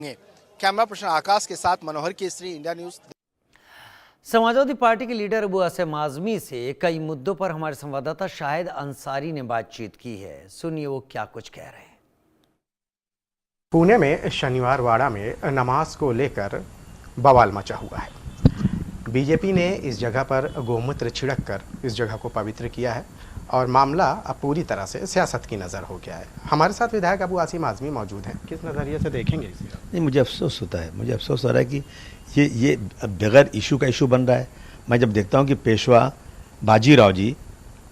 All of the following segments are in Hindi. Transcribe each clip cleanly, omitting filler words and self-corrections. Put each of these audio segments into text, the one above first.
कैमरा पर्सन आकाश के साथ Manohar Kesari, India News. Samajwadi party के लीडर अबू आसिम आजमी से कई मुद्दों पर हमारे संवाददाता शाहिद अंसारी ने बातचीत की है। सुनिए वो क्या कुछ कह रहे हैं। पुणे में शनिवार वाड़ा में नमाज को लेकर बवाल मचा हुआ है। बीजेपी ने इस जगह पर गोमूत्र छिड़क कर इस जगह को पवित्र किया है और मामला अब पूरी तरह से सियासत की नज़र हो गया है। हमारे साथ विधायक अबू आसिम आजमी मौजूद हैं। किस नज़रिए से देखेंगे इसे? नहीं, मुझे अफसोस होता है, मुझे अफसोस हो रहा है कि ये बगैर इशू का इशू बन रहा है। मैं जब देखता हूँ कि पेशवा बाजीराव जी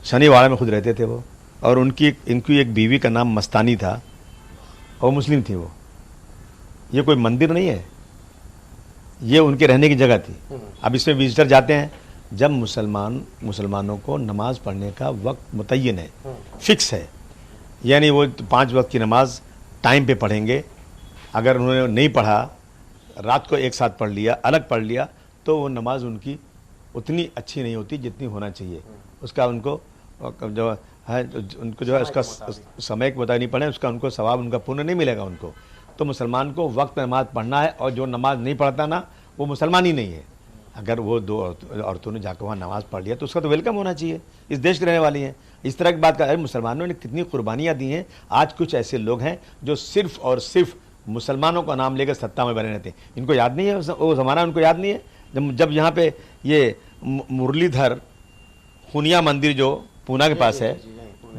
शनिवाड़ा में खुद रहते थे वो, और इनकी एक बीवी का नाम मस्तानी था और मुस्लिम थी वो। ये कोई मंदिर नहीं है, ये उनके रहने की जगह थी। अब इसमें विजिटर जाते हैं। जब मुसलमानों को नमाज पढ़ने का वक्त मुतय्यन है, फिक्स है, यानी वो 5 वक्त की नमाज टाइम पे पढ़ेंगे। अगर उन्होंने नहीं पढ़ा, रात को एक साथ पढ़ लिया, अलग पढ़ लिया, तो वो नमाज उनकी उतनी अच्छी नहीं होती जितनी होना चाहिए। उसका उनको जो है उसका समय बता नहीं पड़े, उसका उनको सवाब, उनका पुण्य नहीं मिलेगा उनको। तो मुसलमान को वक्त में नमाज पढ़ना है, और जो नमाज नहीं पढ़ता ना, वो मुसलमान ही नहीं है। अगर वो 2 औरतों ने जाकर वहाँ नमाज पढ़ लिया तो उसका तो वेलकम होना चाहिए। इस देश की रहने वाली हैं। इस तरह की बात कर, मुसलमानों ने कितनी कुर्बानियाँ दी हैं। आज कुछ ऐसे लोग हैं जो सिर्फ और सिर्फ मुसलमानों का नाम लेकर सत्ता में बने रहते हैं। इनको याद नहीं है वो ज़माना, उनको याद नहीं है जब यहाँ पे ये मुरलीधर हुनिया मंदिर जो पूना के पास है,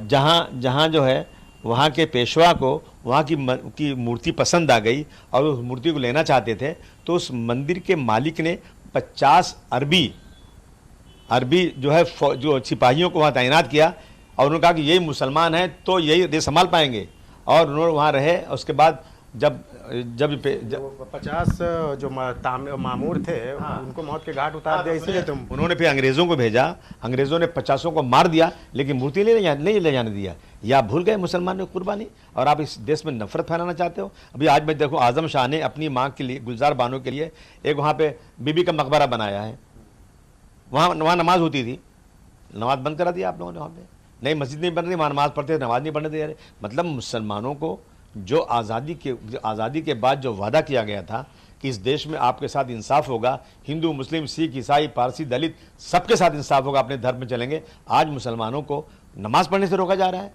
जहाँ जो है वहाँ के पेशवा को वहाँ की मूर्ति पसंद आ गई और उस मूर्ति को लेना चाहते थे, तो उस मंदिर के मालिक ने 50 अरबी जो है जो सिपाहियों को वहाँ तैनात किया, और उन्होंने कहा कि यही मुसलमान हैं तो यही देश संभाल पाएंगे। और उन्होंने वहाँ रहे। उसके बाद जब 50 जो मामूर थे, उनको मौत के घाट उतार दिया, इसलिए उन्होंने फिर अंग्रेज़ों को भेजा। अंग्रेज़ों ने 50 को मार दिया, लेकिन मूर्ति नहीं ले जाने दिया। या भूल गए मुसलमानों की कुर्बानी, और आप इस देश में नफरत फैलाना चाहते हो। अभी आज मैं देखो, आजम शाह ने अपनी माँ के लिए, गुलजार बानो के लिए, एक वहाँ पे बीबी का मकबरा बनाया है। वहाँ नमाज होती थी, नमाज बंद करा दिया आप लोगों ने। वहाँ पे नई मस्जिद नहीं बन रही, वहाँ नमाज पढ़ते थे, नमाज नहीं पढ़ने दे रहे। मतलब मुसलमानों को जो आज़ादी के बाद जो वादा किया गया था कि इस देश में आपके साथ इंसाफ होगा, हिंदू, मुस्लिम, सिख, ईसाई, पारसी, दलित, सबके साथ इंसाफ होगा, अपने धर्म में चलेंगे। आज मुसलमानों को नमाज पढ़ने से रोका जा रहा है।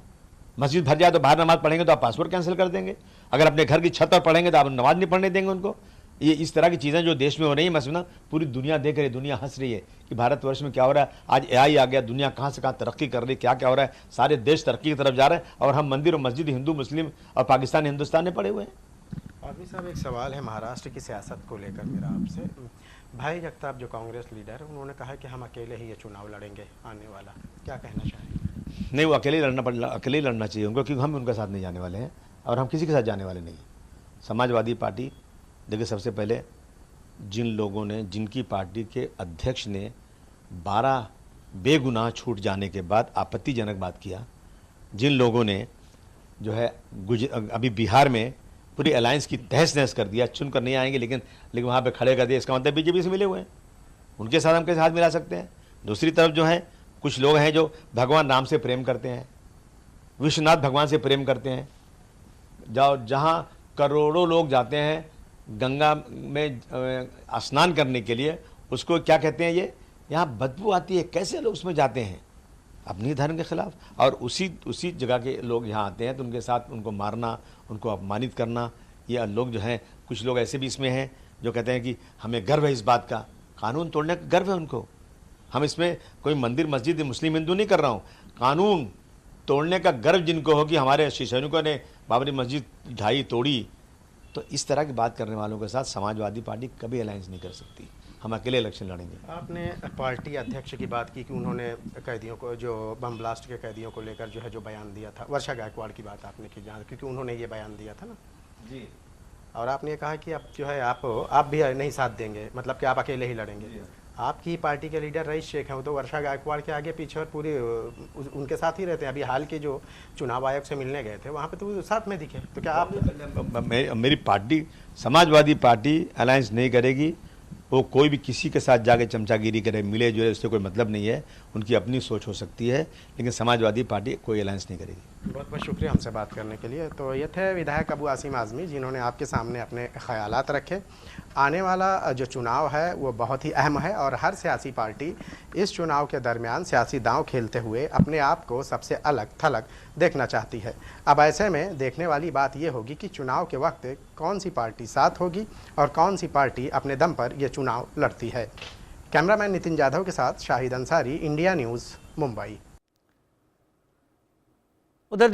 मस्जिद भर जाए तो बाहर नमाज पढ़ेंगे तो आप पासपोर्ट कैंसिल कर देंगे। अगर अपने घर की छत पर पढ़ेंगे तो आप नमाज नहीं पढ़ने देंगे उनको। ये इस तरह की चीज़ें जो देश में हो रही है, मसलन पूरी दुनिया देख रही है, दुनिया हंस रही है कि भारतवर्ष में क्या हो रहा है। आज AI आ गया, दुनिया कहाँ से कहाँ तरक्की कर रही है, क्या हो रहा है। सारे देश तरक्की की तरफ जा रहे हैं, और हम मंदिर और मस्जिद, हिंदू, मुस्लिम और पाकिस्तान, हिंदुस्तान में पड़े हुए हैं। आदमी साहब, एक सवाल है महाराष्ट्र की सियासत को लेकर मेरा आपसे। भाई जगताप जो कांग्रेस लीडर है, उन्होंने कहा है कि हम अकेले ही ये चुनाव लड़ेंगे आने वाला, क्या कहना चाहेंगे? नहीं, वो अकेले ही लड़ना चाहिए उनको, क्योंकि हम उनके साथ नहीं जाने वाले हैं और हम किसी के साथ जाने वाले नहीं हैं। समाजवादी पार्टी, देखिए, सबसे पहले जिन लोगों ने, जिनकी पार्टी के अध्यक्ष ने 12 बेगुनाह छूट जाने के बाद आपत्तिजनक बात किया, जिन लोगों ने जो है अभी बिहार में पूरी अलायंस की तहस नहस कर दिया, चुन कर नहीं आएंगे लेकिन वहाँ पे खड़े कर दिया, इसका मतलब बीजेपी से मिले हुए हैं, उनके साथ हम कैसे हाथ मिला सकते हैं। दूसरी तरफ जो है कुछ लोग हैं जो भगवान राम से प्रेम करते हैं, विश्वनाथ भगवान से प्रेम करते हैं। जहाँ करोड़ों लोग जाते हैं गंगा में स्नान करने के लिए, उसको क्या कहते हैं, ये यहाँ बदबू आती है, कैसे लोग उसमें जाते हैं अपनी धर्म के खिलाफ। और उसी जगह के लोग यहाँ आते हैं तो उनके साथ उनको मारना, उनको अपमानित करना। ये लोग जो हैं, कुछ लोग ऐसे भी इसमें हैं जो कहते हैं कि हमें गर्व है इस बात का, कानून तोड़ने का गर्व है उनको। हम इसमें कोई मंदिर, मस्जिद, मुस्लिम, हिंदू नहीं कर रहा हूँ। कानून तोड़ने का गर्व जिनको हो कि हमारे सैनिकों ने बाबरी मस्जिद ढाई, तोड़ी, तो इस तरह की बात करने वालों के साथ समाजवादी पार्टी कभी अलायंस नहीं कर सकती। हम अकेले इलेक्शन लड़ेंगे। आपने पार्टी अध्यक्ष की बात की कि उन्होंने कैदियों को, जो बम ब्लास्ट के कैदियों को लेकर जो बयान दिया था, वर्षा गायकवाड़ की बात आपने की, जहाँ क्योंकि उन्होंने ये बयान दिया था ना जी, और आपने कहा कि अब जो है आप भी नहीं साथ देंगे, मतलब कि आप अकेले ही लड़ेंगे। आपकी पार्टी के लीडर रईस शेख हैं, वो तो वर्षा गायकवाड़ के आगे पीछे और पूरे उनके साथ ही रहते हैं। अभी हाल के जो चुनाव आयोग से मिलने गए थे, वहाँ पे तो वो साथ में दिखे। तो क्या आप, मेरी पार्टी, समाजवादी पार्टी अलायंस नहीं करेगी। वो कोई भी किसी के साथ जाके चमचागिरी करे, मिले जुले, उससे कोई मतलब नहीं है। उनकी अपनी सोच हो सकती है, लेकिन समाजवादी पार्टी कोई अलायंस नहीं करेगी। बहुत बहुत शुक्रिया हमसे बात करने के लिए। तो ये थे विधायक अबू आसिम आज़मी, जिन्होंने आपके सामने अपने ख्यालात रखे। आने वाला जो चुनाव है वो बहुत ही अहम है और हर सियासी पार्टी इस चुनाव के दरमियान सियासी दांव खेलते हुए अपने आप को सबसे अलग थलग देखना चाहती है। अब ऐसे में देखने वाली बात ये होगी कि चुनाव के वक्त कौन सी पार्टी साथ होगी और कौन सी पार्टी अपने दम पर यह चुनाव लड़ती है। कैमरामैन नितिन जाधव के साथ शाहिद अंसारी, इंडिया न्यूज़, मुंबई।